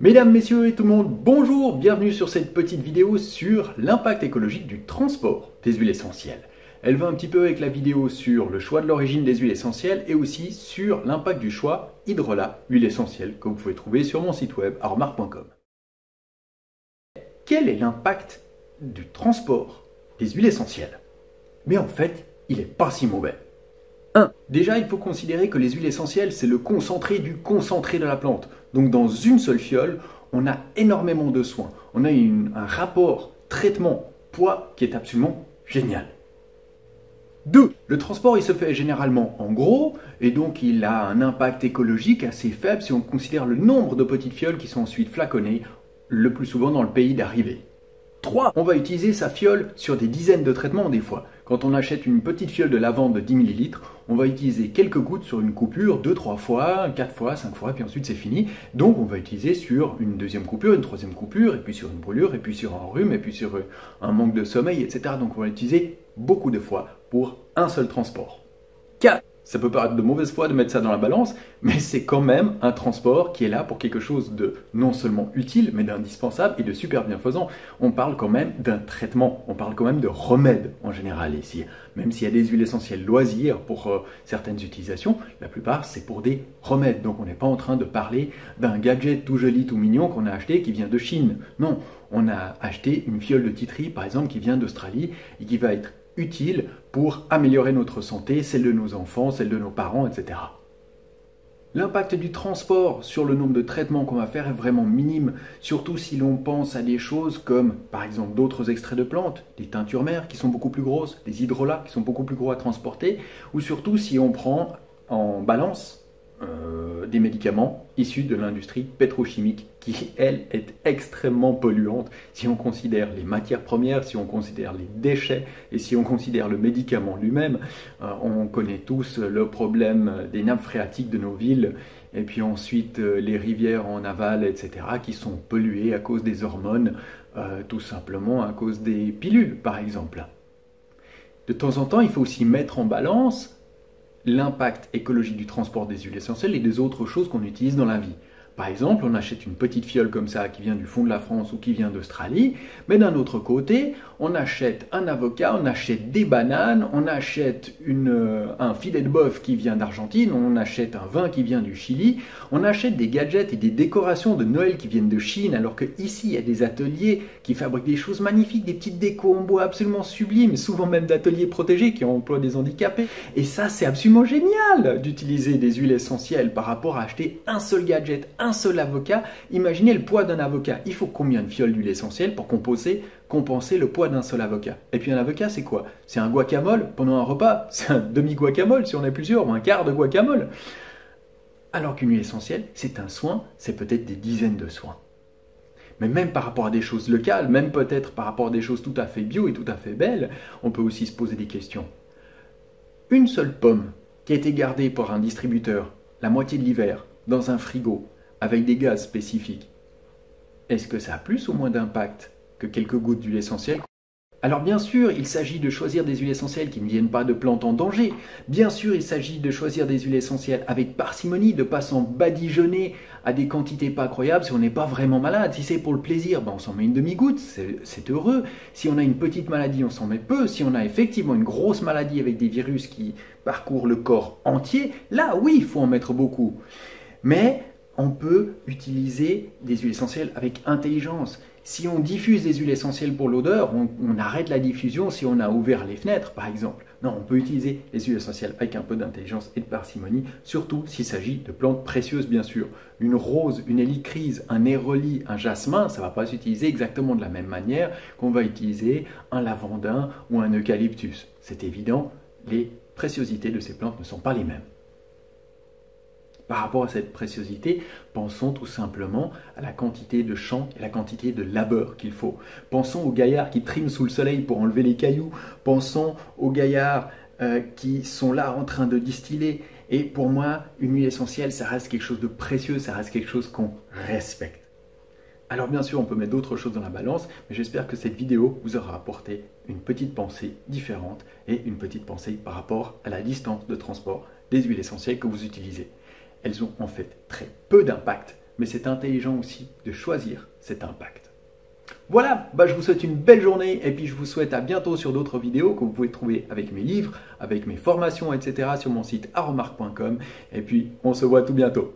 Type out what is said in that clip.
Mesdames, messieurs et tout le monde, bonjour, bienvenue sur cette petite vidéo sur l'impact écologique du transport des huiles essentielles. Elle va un petit peu avec la vidéo sur le choix de l'origine des huiles essentielles et aussi sur l'impact du choix Hydrolat, huile essentielle, que vous pouvez trouver sur mon site web aromar.com. Quel est l'impact du transport des huiles essentielles? Mais en fait, il n'est pas si mauvais. 1. Déjà, il faut considérer que les huiles essentielles, c'est le concentré du concentré de la plante. Donc dans une seule fiole, on a énormément de soins. On a un rapport traitement-poids qui est absolument génial. 2. Le transport, il se fait généralement en gros, et donc il a un impact écologique assez faible si on considère le nombre de petites fioles qui sont ensuite flaconnées, le plus souvent dans le pays d'arrivée. 3. On va utiliser sa fiole sur des dizaines de traitements des fois. Quand on achète une petite fiole de lavande de 10 ml, on va utiliser quelques gouttes sur une coupure, 2-3 fois, 4 fois, 5 fois, puis ensuite c'est fini. Donc on va utiliser sur une deuxième coupure, une troisième coupure, et puis sur une brûlure, et puis sur un rhume, et puis sur un manque de sommeil, etc. Donc on va l'utiliser beaucoup de fois pour un seul transport. 4. Ça peut paraître de mauvaise foi de mettre ça dans la balance, mais c'est quand même un transport qui est là pour quelque chose de non seulement utile, mais d'indispensable et de super bienfaisant. On parle quand même d'un traitement, on parle quand même de remède en général ici. Même s'il y a des huiles essentielles loisirs pour certaines utilisations, la plupart c'est pour des remèdes. Donc on n'est pas en train de parler d'un gadget tout joli, tout mignon qu'on a acheté qui vient de Chine. Non, on a acheté une fiole de titri par exemple qui vient d'Australie et qui va être utile pour améliorer notre santé, celle de nos enfants, celle de nos parents, etc. L'impact du transport sur le nombre de traitements qu'on va faire est vraiment minime, surtout si l'on pense à des choses comme par exemple d'autres extraits de plantes, des teintures mères qui sont beaucoup plus grosses, des hydrolats qui sont beaucoup plus gros à transporter, ou surtout si on prend en balance des médicaments issus de l'industrie pétrochimique qui, elle, est extrêmement polluante si on considère les matières premières, si on considère les déchets et si on considère le médicament lui-même. On connaît tous le problème des nappes phréatiques de nos villes et puis ensuite les rivières en aval, etc., qui sont polluées à cause des hormones, tout simplement à cause des pilules, par exemple. De temps en temps, il faut aussi mettre en balance l'impact écologique du transport des huiles essentielles et des autres choses qu'on utilise dans la vie. Par exemple, on achète une petite fiole comme ça qui vient du fond de la France ou qui vient d'Australie, mais d'un autre côté, on achète un avocat, on achète des bananes, on achète un filet de bœuf qui vient d'Argentine, on achète un vin qui vient du Chili, on achète des gadgets et des décorations de Noël qui viennent de Chine, alors qu'ici, il y a des ateliers qui fabriquent des choses magnifiques, des petites décos en bois absolument sublimes, souvent même d'ateliers protégés qui emploient des handicapés. Et ça, c'est absolument génial d'utiliser des huiles essentielles par rapport à acheter un seul gadget, un seul avocat. Imaginez le poids d'un avocat. Il faut combien de fioles d'huile essentielle pour compenser le poids d'un seul avocat? Et puis un avocat, c'est quoi? C'est un guacamole pendant un repas? C'est un demi-guacamole si on est plusieurs, ou un quart de guacamole? Alors qu'une huile essentielle, c'est un soin, c'est peut-être des dizaines de soins. Mais même par rapport à des choses locales, même peut-être par rapport à des choses tout à fait bio et tout à fait belles, on peut aussi se poser des questions. Une seule pomme qui a été gardée par un distributeur la moitié de l'hiver dans un frigo avec des gaz spécifiques, est-ce que ça a plus ou moins d'impact que quelques gouttes d'huile essentielle? Alors bien sûr, il s'agit de choisir des huiles essentielles qui ne viennent pas de plantes en danger. Bien sûr, il s'agit de choisir des huiles essentielles avec parcimonie, de ne pas s'en badigeonner à des quantités pas croyables si on n'est pas vraiment malade. Si c'est pour le plaisir, on s'en met une demi-goutte, c'est heureux. Si on a une petite maladie, on s'en met peu. Si on a effectivement une grosse maladie avec des virus qui parcourent le corps entier, là oui, il faut en mettre beaucoup. Mais on peut utiliser des huiles essentielles avec intelligence. Si on diffuse des huiles essentielles pour l'odeur, on arrête la diffusion si on a ouvert les fenêtres, par exemple. Non, on peut utiliser les huiles essentielles avec un peu d'intelligence et de parcimonie, surtout s'il s'agit de plantes précieuses, bien sûr. Une rose, une hélicryse, un néroli, un jasmin, ça ne va pas s'utiliser exactement de la même manière qu'on va utiliser un lavandin ou un eucalyptus. C'est évident, les préciosités de ces plantes ne sont pas les mêmes. Par rapport à cette préciosité, pensons tout simplement à la quantité de champ et la quantité de labeur qu'il faut. Pensons aux gaillards qui triment sous le soleil pour enlever les cailloux. Pensons aux gaillards qui sont là en train de distiller. Et pour moi, une huile essentielle, ça reste quelque chose de précieux, ça reste quelque chose qu'on respecte. Alors bien sûr, on peut mettre d'autres choses dans la balance, mais j'espère que cette vidéo vous aura apporté une petite pensée différente et une petite pensée par rapport à la distance de transport des huiles essentielles que vous utilisez. Elles ont en fait très peu d'impact mais c'est intelligent aussi de choisir cet impact. Voilà, je vous souhaite une belle journée et puis je vous souhaite à bientôt sur d'autres vidéos que vous pouvez trouver avec mes livres, avec mes formations, etc. sur mon site aromark.com et puis on se voit tout bientôt.